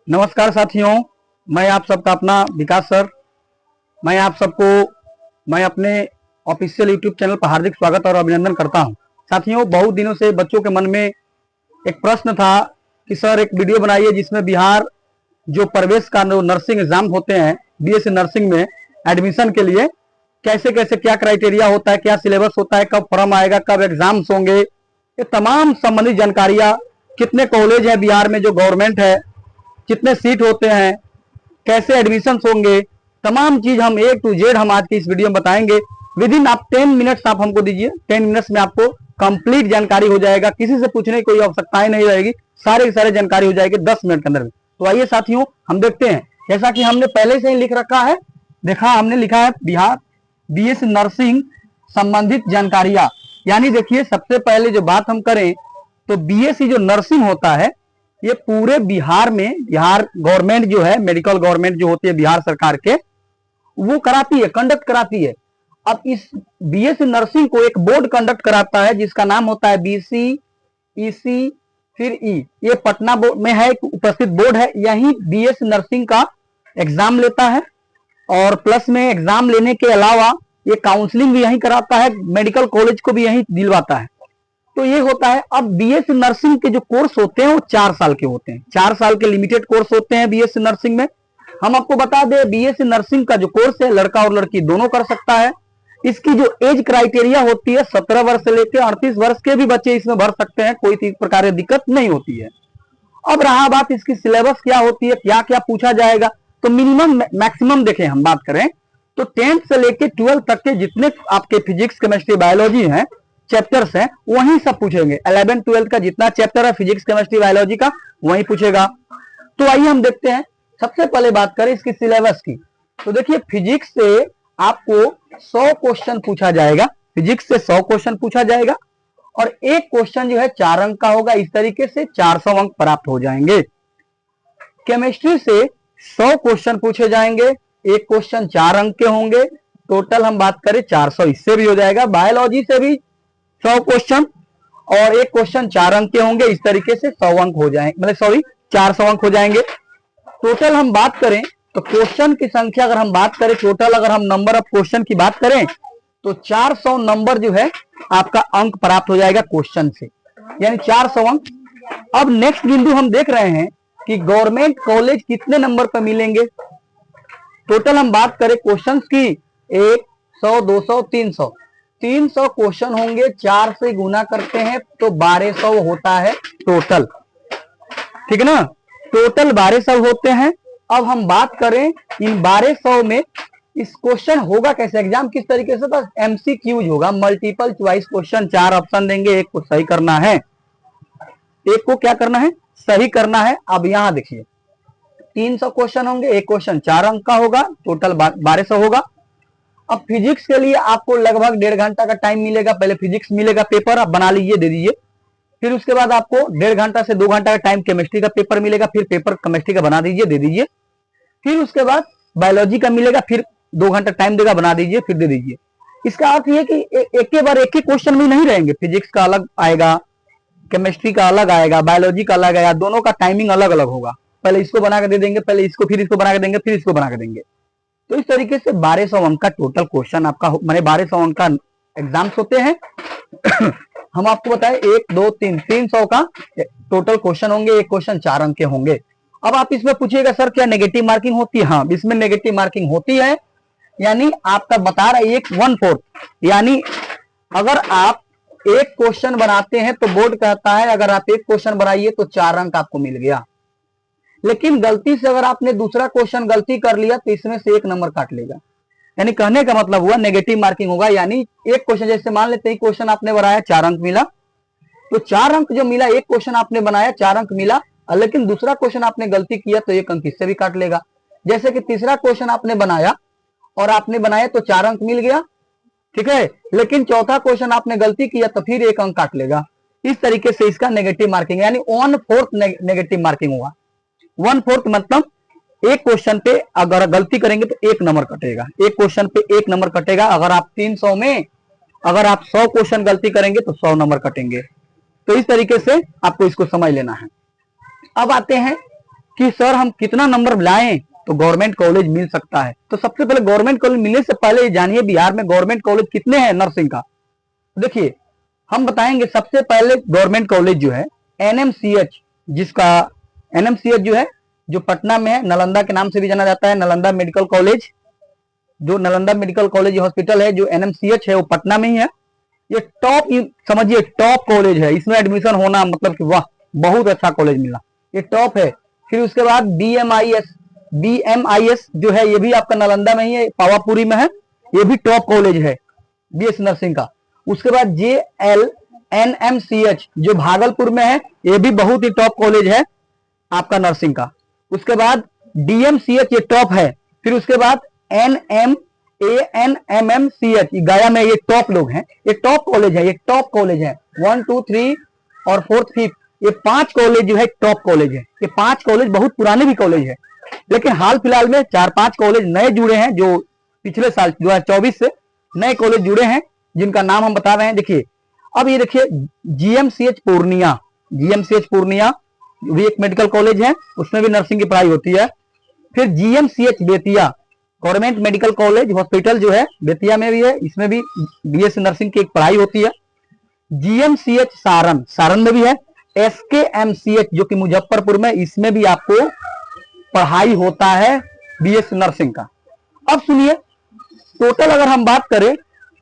नमस्कार साथियों, मैं आप सबका अपना विकास सर। मैं अपने ऑफिशियल यूट्यूब चैनल पर हार्दिक स्वागत और अभिनंदन करता हूं। साथियों, बहुत दिनों से बच्चों के मन में एक प्रश्न था कि सर एक वीडियो बनाइए जिसमें बिहार जो प्रवेश का जो नर्सिंग एग्जाम होते हैं बीएससी नर्सिंग में एडमिशन के लिए कैसे कैसे क्या क्राइटेरिया होता है, क्या सिलेबस होता है, कब फॉर्म आएगा, कब एग्जाम्स होंगे, ये तमाम संबंधित जानकारियां, कितने कॉलेज है बिहार में जो गवर्नमेंट है, कितने सीट होते हैं, कैसे एडमिशन होंगे, तमाम चीज हम A to Z हम आज की इस वीडियो में बताएंगे। विद इन आप 10 मिनट्स आप हमको दीजिए, 10 मिनट्स में आपको कंप्लीट जानकारी हो जाएगा, किसी से पूछने की कोई आवश्यकता नहीं रहेगी, सारे की सारे जानकारी हो जाएगी 10 मिनट के अंदर में। तो आइए साथियों हम देखते हैं, जैसा कि हमने पहले से ही लिख रखा है, हमने लिखा है बिहार बीएससी नर्सिंग संबंधित जानकारियां। यानी देखिए, सबसे पहले जो बात हम करें तो बीएससी जो नर्सिंग होता है ये पूरे बिहार में, बिहार गवर्नमेंट जो है, मेडिकल गवर्नमेंट जो होती है बिहार सरकार के, वो कराती है, कंडक्ट कराती है। अब इस बीएससी नर्सिंग को एक बोर्ड कंडक्ट कराता है जिसका नाम होता है बीसी ईसी फिर ई। ये पटना बोर्ड में है, एक उपस्थित बोर्ड है, यही बीएससी नर्सिंग का एग्जाम लेता है। और प्लस में एग्जाम लेने के अलावा ये काउंसलिंग भी यही कराता है, मेडिकल कॉलेज को भी यही दिलवाता है। तो ये होता है। अब बीएससी नर्सिंग के जो कोर्स होते हैं वो 4 साल के होते हैं, 4 साल के लिमिटेड कोर्स होते हैं बीएससी नर्सिंग में। हम आपको बता दें, बीएससी नर्सिंग का जो कोर्स है लड़का और लड़की दोनों कर सकता है। इसकी जो एज क्राइटेरिया होती है 17 वर्ष से लेकर 38 वर्ष के भी बच्चे इसमें भर सकते हैं, कोई प्रकार की दिक्कत नहीं होती है। अब रहा बात इसकी सिलेबस क्या होती है, क्या क्या पूछा जाएगा, तो मिनिमम मैक्सिमम देखें हम बात करें तो 10th से लेकर 12th तक के जितने आपके फिजिक्स केमिस्ट्री बायोलॉजी हैं, चैप्टर्स हैं, वही सब पूछेंगे। 11 12 का जितना चैप्टर है फिजिक्स केमिस्ट्री बायोलॉजी का वही पूछेगा। तो आइए हम देखते हैं, सबसे पहले बात करें इसकी सिलेबस की। तो देखिए, फिजिक्स से आपको 100 क्वेश्चन पूछा जाएगा, फिजिक्स से 100 क्वेश्चन पूछा जाएगा और एक क्वेश्चन जो है 4 अंक का होगा। इस तरीके से 400 अंक प्राप्त हो जाएंगे। केमिस्ट्री से 100 क्वेश्चन पूछे जाएंगे, एक क्वेश्चन 4 अंक के होंगे, टोटल हम बात करें 400 इससे भी हो जाएगा। बायोलॉजी से भी 100 क्वेश्चन और एक क्वेश्चन 4 अंक के होंगे, इस तरीके से 100 अंक हो जाएंगे, मतलब 400 अंक हो जाएंगे। टोटल हम बात करें तो क्वेश्चन की संख्या अगर हम बात करें, टोटल अगर हम नंबर ऑफ क्वेश्चन की बात करें तो 400 नंबर जो है आपका अंक प्राप्त हो जाएगा क्वेश्चन से, यानी 400 अंक। अब नेक्स्ट बिंदु हम देख रहे हैं कि गवर्नमेंट कॉलेज कितने नंबर पर मिलेंगे। टोटल हम बात करें क्वेश्चन की 100 200 300 300 क्वेश्चन होंगे, 4 से गुना करते हैं तो 1200 होता है टोटल, ठीक है ना। टोटल 1200 होते हैं। अब हम बात करें इन 1200 में इस क्वेश्चन होगा कैसे, एग्जाम किस तरीके से, बस एमसीक्यूज होगा, मल्टीपल चॉइस क्वेश्चन। 4 ऑप्शन देंगे, एक को सही करना है, एक को क्या करना है, सही करना है। अब यहां देखिए 300 क्वेश्चन होंगे, एक क्वेश्चन 4 अंक का होगा, टोटल 1200 होगा। अब फिजिक्स के लिए आपको लगभग 1.5 घंटा का टाइम मिलेगा। पहले फिजिक्स मिलेगा पेपर, आप बना लीजिए, दे दीजिए। फिर उसके बाद आपको 1.5 घंटा से 2 घंटा का टाइम केमिस्ट्री का पेपर मिलेगा, फिर पेपर केमिस्ट्री का बना दीजिए, दे दीजिए। फिर उसके बाद बायोलॉजी का मिलेगा, फिर 2 घंटा टाइम देगा, बना दीजिए, फिर दे दीजिए। इसका अर्थ यह कि एक के बार एक ही क्वेश्चन में नहीं रहेंगे, फिजिक्स का अलग आएगा, केमिस्ट्री का अलग आएगा, बायोलॉजी का अलग आएगा, दोनों का टाइमिंग अलग अलग होगा। पहले इसको बना के दे देंगे, पहले इसको, फिर इसको बना के देंगे, फिर इसको बना के देंगे। तो इस तरीके से 1200 अंक का टोटल क्वेश्चन आपका, माने 1200 अंक का एग्जाम्स होते हैं। हम आपको बताएं 1 2 3 300 का टोटल क्वेश्चन होंगे, एक क्वेश्चन 4 अंक के होंगे। अब आप इसमें पूछिएगा सर क्या नेगेटिव मार्किंग होती है? हाँ, इसमें नेगेटिव मार्किंग होती है, यानी आपका बता रहा है 1/4, यानी अगर आप एक क्वेश्चन बनाते हैं तो बोर्ड कहता है अगर आप एक क्वेश्चन बनाइए तो 4 अंक आपको मिल गया। लेकिन गलती से अगर आपने दूसरा क्वेश्चन गलती कर लिया तो इसमें से 1 नंबर काट लेगा। यानी कहने का मतलब हुआ नेगेटिव मार्किंग होगा। यानी एक क्वेश्चन, जैसे मान लेते हैं क्वेश्चन आपने बनाया 4 अंक मिला, तो 4 अंक जो मिला, एक क्वेश्चन आपने बनाया 4 अंक मिला, लेकिन दूसरा क्वेश्चन आपने गलती किया तो 1 अंक इससे भी काट लेगा। जैसे कि तीसरा क्वेश्चन आपने बनाया और आपने बनाया तो 4 अंक मिल गया, ठीक है, लेकिन चौथा क्वेश्चन आपने गलती किया तो फिर 1 अंक काट लेगा। इस तरीके से इसका नेगेटिव मार्किंग, यानी 1/4 नेगेटिव मार्किंग हुआ। 1/4 मतलब एक क्वेश्चन पे अगर गलती करेंगे तो 1 नंबर कटेगा, एक क्वेश्चन पे 1 नंबर कटेगा। अगर आप 300 में अगर आप 100 क्वेश्चन गलती करेंगे तो 100 नंबर कटेंगे। तो इस तरीके से आपको इसको समझ लेना है। अब आते हैं कि सर हम कितना नंबर लाएं तो गवर्नमेंट कॉलेज मिल सकता है। तो सबसे पहले गवर्नमेंट कॉलेज मिलने से पहले ये जानिए बिहार में गवर्नमेंट कॉलेज कितने हैं नर्सिंग का। देखिए हम बताएंगे सबसे पहले गवर्नमेंट कॉलेज जो है एनएमसीएच, जिसका एनएमसीएच जो है जो पटना में है, नालंदा के नाम से भी जाना जाता है, नालंदा मेडिकल कॉलेज। जो नालंदा मेडिकल कॉलेज हॉस्पिटल है जो एनएमसीएच है वो पटना में ही है। ये टॉप, समझिए टॉप कॉलेज है, इसमें एडमिशन होना मतलब कि वाह बहुत अच्छा कॉलेज मिला, ये टॉप है। फिर उसके बाद बीएमआईएस जो है ये भी आपका नालंदा में ही है, पावापुरी में है, ये भी टॉप कॉलेज है बीएससी नर्सिंग का। उसके बाद जेएलएनएमसीएच जो भागलपुर में है, ये भी बहुत ही टॉप कॉलेज है आपका नर्सिंग का। उसके बाद डीएमसीएच ये टॉप है। फिर उसके बाद एनएमएमसीएच गया में, ये टॉप लोग हैं, ये टॉप कॉलेज है, ये टॉप कॉलेज है 1 2 3 और 4th 5th, ये 5 कॉलेज जो है टॉप कॉलेज है। ये 5 कॉलेज बहुत पुराने भी कॉलेज है, लेकिन हाल फिलहाल में 4-5 कॉलेज नए जुड़े हैं जो पिछले साल 2024 से नए कॉलेज जुड़े हैं, जिनका नाम हम बता रहे हैं। देखिए अब ये देखिए जीएमसीएच पूर्णिया, जीएमसीएच पूर्णिया भी एक मेडिकल कॉलेज है, उसमें भी नर्सिंग की पढ़ाई होती है। फिर GMCH Bettiah government medical college hospital जो है बेतिया में भी है, इसमें भी बीएससी नर्सिंग की एक पढ़ाई होती है। जीएमसीएच सारण, सारण में भी है। एसकेएमसीएच जो कि मुजफ्फरपुर में, इसमें भी आपको पढ़ाई होता है बीएससी नर्सिंग का। अब सुनिए टोटल अगर हम बात करें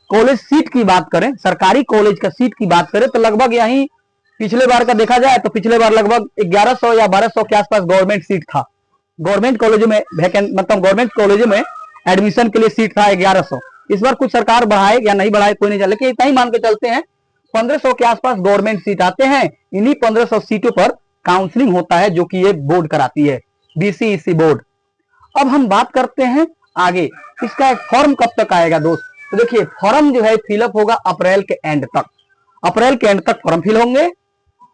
कॉलेज सीट की बात करें, सरकारी कॉलेज का सीट की बात करें तो लगभग यहीं पिछले बार का देखा जाए तो पिछले बार लगभग 1100 या 1200 के आसपास गवर्नमेंट सीट था। गवर्नमेंट कॉलेजों में मतलब गवर्नमेंट कॉलेजों में एडमिशन के लिए सीट था 1100। इस बार कुछ सरकार बढ़ाए या नहीं बढ़ाए कोई नहीं जाने, लेकिन इतना ही मान के चलते हैं 1500 के आसपास गवर्नमेंट सीट आते हैं। इन्हीं 1500 सीटों पर काउंसलिंग होता है जो कि ये बोर्ड कराती है, बीसीईसी बोर्ड। अब हम बात करते हैं आगे, इसका एक फॉर्म कब तक आएगा दोस्त। तो देखिए फॉर्म जो है फिलअप होगा अप्रैल के एंड तक, अप्रैल के एंड तक फॉर्म फिल होंगे।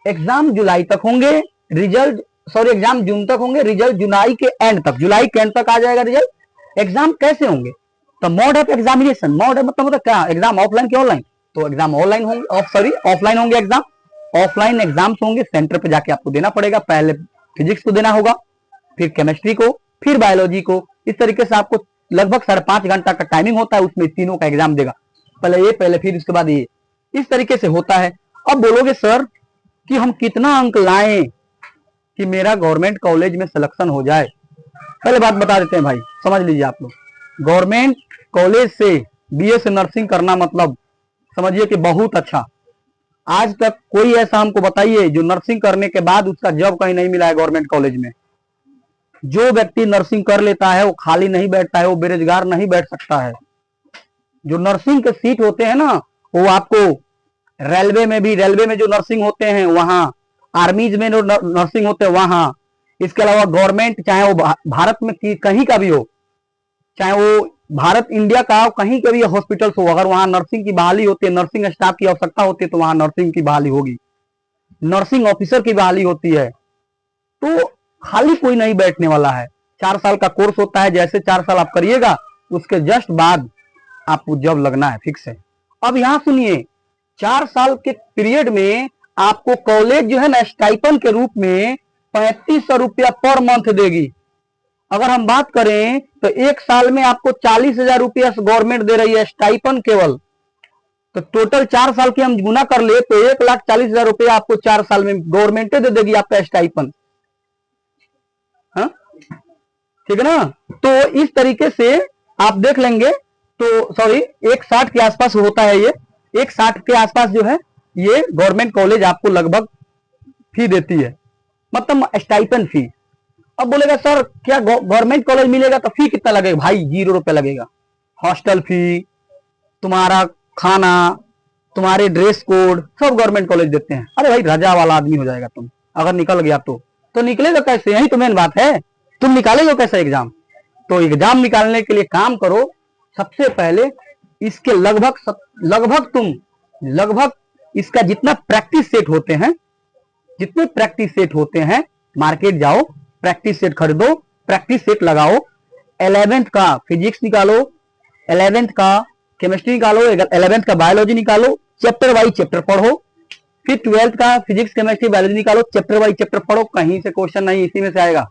एग्जाम जुलाई तक होंगे, रिजल्ट एग्जाम जून तक होंगे, रिजल्ट जुलाई के एंड तक, जुलाई के एंड तक आ जाएगा रिजल्ट। एग्जाम कैसे होंगे तो मोड ऑफ एग्जामिनेशन, मोड मतलब क्या, एग्जाम ऑफलाइन के ऑनलाइन, तो एग्जाम ऑनलाइन होंगे, ऑफलाइन होंगे एग्जाम, ऑफलाइन एग्जाम्स होंगे, सेंटर पे जाके आपको देना पड़ेगा। पहले फिजिक्स को देना होगा, फिर केमिस्ट्री को, फिर बायोलॉजी को। इस तरीके से आपको लगभग 5.5 घंटा का टाइमिंग होता है, उसमें तीनों का एग्जाम देगा, पहले ये पहले फिर उसके बाद ये, इस तरीके से होता है। अब बोलोगे सर कि हम कितना अंक लाएं कि मेरा गवर्नमेंट कॉलेज में सिलेक्शन हो जाए। पहले बात बता देते हैं भाई, समझ लीजिए आप लोग, गवर्नमेंट कॉलेज से बीएससी नर्सिंग करना मतलब समझिए कि बहुत अच्छा। आज तक कोई ऐसा हमको बताइए जो नर्सिंग करने के बाद उसका जॉब कहीं नहीं मिला है गवर्नमेंट कॉलेज में। जो व्यक्ति नर्सिंग कर लेता है वो खाली नहीं बैठता है, वो बेरोजगार नहीं बैठ सकता है। जो नर्सिंग के सीट होते हैं ना वो आपको रेलवे में भी, रेलवे में जो नर्सिंग होते हैं वहां, आर्मीज में जो नर्सिंग होते हैं वहां, इसके अलावा गवर्नमेंट चाहे वो भारत में कहीं का भी हो, चाहे वो भारत इंडिया का हो, कहीं के भी हॉस्पिटल्स हो, अगर वहां नर्सिंग की बहाली होती है, नर्सिंग स्टाफ की आवश्यकता होती है तो वहां नर्सिंग की बहाली होगी, नर्सिंग ऑफिसर की बहाली होती है। तो खाली कोई नहीं बैठने वाला है। 4 साल का कोर्स होता है, जैसे 4 साल आप करिएगा उसके जस्ट बाद आपको जॉब लगना है फिक्स है। अब यहां सुनिए 4 साल के पीरियड में आपको कॉलेज जो है ना स्टाइपन के रूप में 3500 रुपया पर मंथ देगी। अगर हम बात करें तो 1 साल में आपको 40,000 रुपया गवर्नमेंट दे रही है स्टाइपन केवल। तो टोटल 4 साल की हम गुना कर ले तो 1,40,000 रुपया आपको 4 साल में गवर्नमेंट दे देगी आपका स्टाइपन। हाँ ठीक है ना। तो इस तरीके से आप देख लेंगे तो सॉरी 1,60 के आसपास होता है ये, 1,60 के आसपास जो है ये गवर्नमेंट कॉलेज आपको लगभग फी देती है, मतलब स्टाइपन फी। अब बोलेगा सर क्या गवर्नमेंट कॉलेज मिलेगा तो फी कितना लगेगा, भाई 0 रुपया लगेगा। हॉस्टल फी, तुम्हारा खाना, तुम्हारे ड्रेस कोड सब गवर्नमेंट कॉलेज देते हैं। अरे भाई राजा वाला आदमी हो जाएगा तुम अगर निकल गया तो निकलेगा कैसे, यही तो मेन बात है, तुम निकालेगा कैसे एग्जाम। तो एग्जाम निकालने के लिए काम करो, सबसे पहले इसके लगभग इसका जितना प्रैक्टिस सेट होते हैं, जितने प्रैक्टिस सेट होते हैं, मार्केट जाओ प्रैक्टिस सेट खरीदो, प्रैक्टिस सेट लगाओ। 11th का फिजिक्स निकालो, 11th का केमिस्ट्री निकालो, 11th का बायोलॉजी निकालो, चैप्टर वाइज चैप्टर पढ़ो। फिर 12th का फिजिक्स केमिस्ट्री बायोलॉजी निकालो, चैप्टर वाइज चैप्टर पढ़ो, कहीं से क्वेश्चन नहीं इसी में से आएगा।